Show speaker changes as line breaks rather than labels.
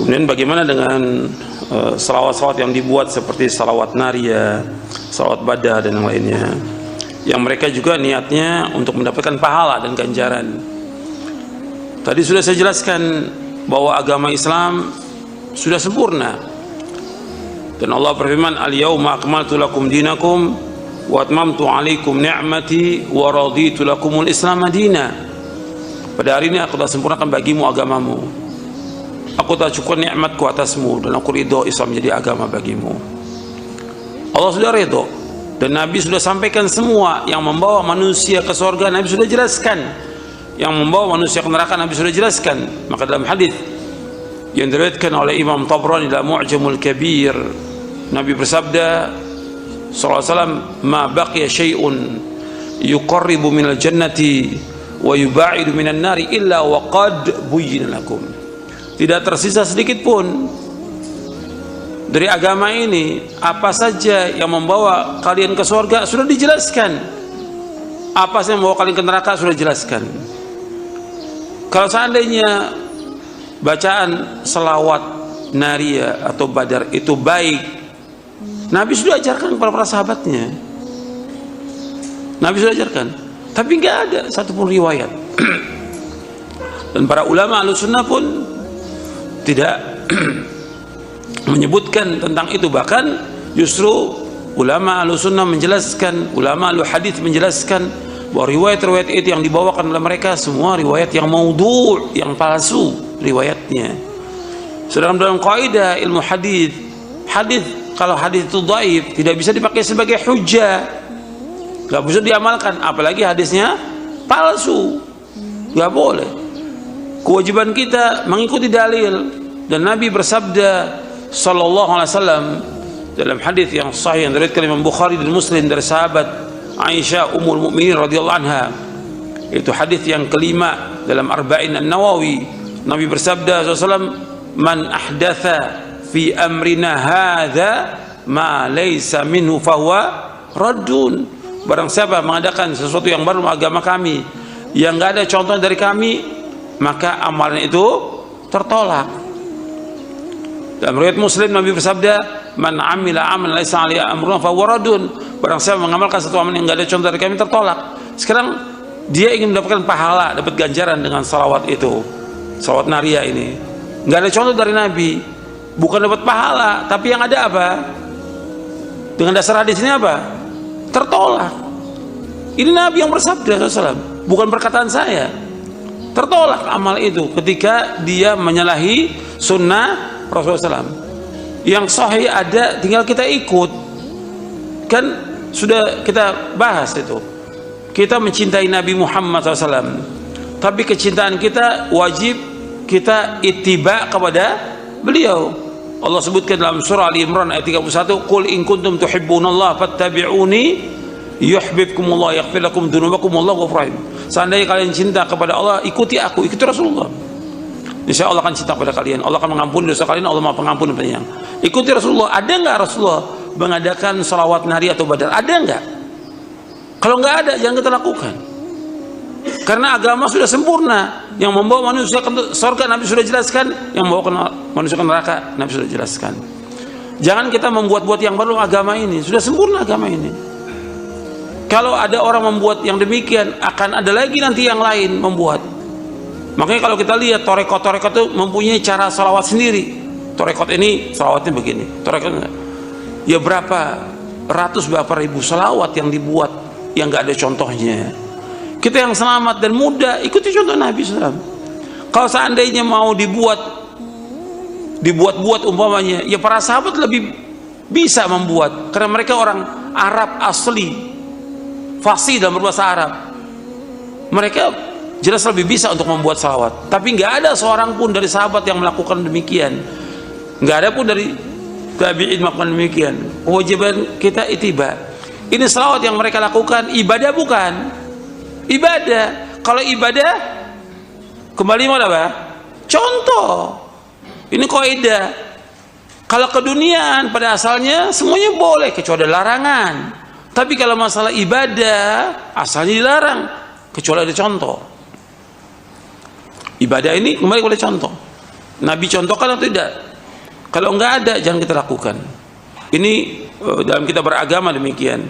Kemudian bagaimana dengan salawat-salawat yang dibuat seperti salawat naria, salawat badah dan yang lainnya, yang mereka juga niatnya untuk mendapatkan pahala dan ganjaran. Tadi sudah saya jelaskan bahwa agama Islam sudah sempurna, dan Allah berfirman, al-yauma akmaltu lakum dinakum wa atmamtu alaikum ni'mati wa raditu lakumul islam madina. Pada hari ini aku telah sempurnakan bagimu agamamu, aku telah cukupkan nikmatku atasmu, dan aku ridho Islam menjadi agama bagimu. Allah sudah ridho, dan Nabi sudah sampaikan semua yang membawa manusia ke surga. Nabi sudah jelaskan yang membawa manusia ke neraka. Nabi sudah jelaskan. Maka dalam hadis yang diriwayatkan oleh Imam Tabrani dalam Mu'jamul Kabir, Nabi bersabda sallallahu alaihi wasallam, ma baqiya syai'un yuqarribu minal jannati wa yuba'idu minan nari illa wa qad buyyina lakum. Tidak tersisa sedikit pun dari agama ini. Apa saja yang membawa kalian ke surga sudah dijelaskan, apa saja yang membawa kalian ke neraka sudah dijelaskan. Kalau seandainya bacaan selawat naria atau badar itu baik, Nabi sudah ajarkan kepada para sahabatnya. Nabi sudah ajarkan, tapi nggak ada satupun riwayat. Dan para ulama Ahlussunnah pun tidak menyebutkan tentang itu. Bahkan justru ulama Ahlussunnah menjelaskan, ulama Ahluhadits menjelaskan bahwa riwayat-riwayat itu yang dibawakan oleh mereka semua riwayat yang maudhu', yang palsu riwayatnya. Sedangkan dalam kaidah ilmu hadis, kalau hadis itu dhaif tidak bisa dipakai sebagai hujjah, nggak bisa diamalkan, apalagi hadisnya palsu, nggak boleh. Kewajiban kita mengikuti dalil. Dan Nabi bersabda sallallahu alaihi wasallam dalam hadis yang sahih yang diriwayatkan Imam Bukhari dan Muslim dari sahabat Aisyah Ummul Mukminin radhiyallahu anha, itu hadis yang kelima dalam Arba'in An-Nawawi. Nabi bersabda SAW, man ahdatha fi amrina hadza ma laysa minhu fahuwa raddun. Barang siapa mengadakan sesuatu yang baru agama kami yang enggak ada contoh dari kami, maka amalan itu tertolak. Dalam riwayat Muslim Nabi bersabda, man amila amalan laysa alaihi amruna fahuwa raddun. Barang siapa mengamalkan satu amalan yang enggak ada contoh dari kami, tertolak. Sekarang dia ingin mendapatkan pahala, dapat ganjaran dengan salawat itu, salawat naria ini, nggak ada contoh dari Nabi, bukan dapat pahala, tapi yang ada apa? Dengan dasar hadis ini apa? Tertolak. Ini Nabi yang bersabda SAW, bukan perkataan saya. Tertolak amal itu ketika dia menyalahi sunnah Rasulullah SAW. Yang sahih ada, tinggal kita ikut. Kan sudah kita bahas itu. Kita mencintai Nabi Muhammad SAW, tapi kecintaan kita wajib kita ittiba kepada beliau. Allah sebutkan dalam surah Ali Imran ayat 31, qul in kuntum tuhibbunallaha fattabi'uni yuhibbukumullah yaghfir lakum dzunubakum wallahu ghafurur rahim. Seandainya kalian cinta kepada Allah, ikuti aku, ikuti Rasulullah, insya Allah akan cinta kepada kalian, Allah akan mengampuni dosa kalian, Allah Maha Pengampun dan Penyayang. Ikuti Rasulullah. Ada nggak Rasulullah mengadakan salawat nari atau badar? Ada nggak? Kalau nggak ada, jangan kita lakukan. Karena agama sudah sempurna. Yang membawa manusia ke surga Nabi sudah jelaskan, yang membawa manusia ke neraka Nabi sudah jelaskan. Jangan kita membuat-buat yang baru agama ini. Sudah sempurna agama ini. Kalau ada orang membuat yang demikian, akan ada lagi nanti yang lain membuat. Makanya kalau kita lihat torekot-torekot itu mempunyai cara salawat sendiri. Torekot ini salawatnya begini, torekot enggak. Ya berapa ratus, berapa ribu salawat yang dibuat yang nggak ada contohnya. Kita yang selamat dan mudah ikuti contoh Nabi SAW. Kalau seandainya mau dibuat-buat umpamanya, ya para sahabat lebih bisa membuat, karena mereka orang Arab asli, fasih dalam berbahasa Arab. Mereka jelas lebih bisa untuk membuat salawat. Tapi nggak ada seorang pun dari sahabat yang melakukan demikian. Nggak ada pun dari tabi'in melakukan demikian. Kewajiban kita ittiba. Ini salawat yang mereka lakukan ibadah bukan? Ibadah. Kalau ibadah kembali mana Pak? Contoh. Ini kaidah. Kalau keduniaan pada asalnya semuanya boleh kecuali larangan. Tapi kalau masalah ibadah asalnya dilarang kecuali ada contoh. Ibadah ini kembali kepada contoh. Nabi contohkan atau tidak? Kalau enggak ada, jangan kita lakukan. Ini dalam kita beragama demikian.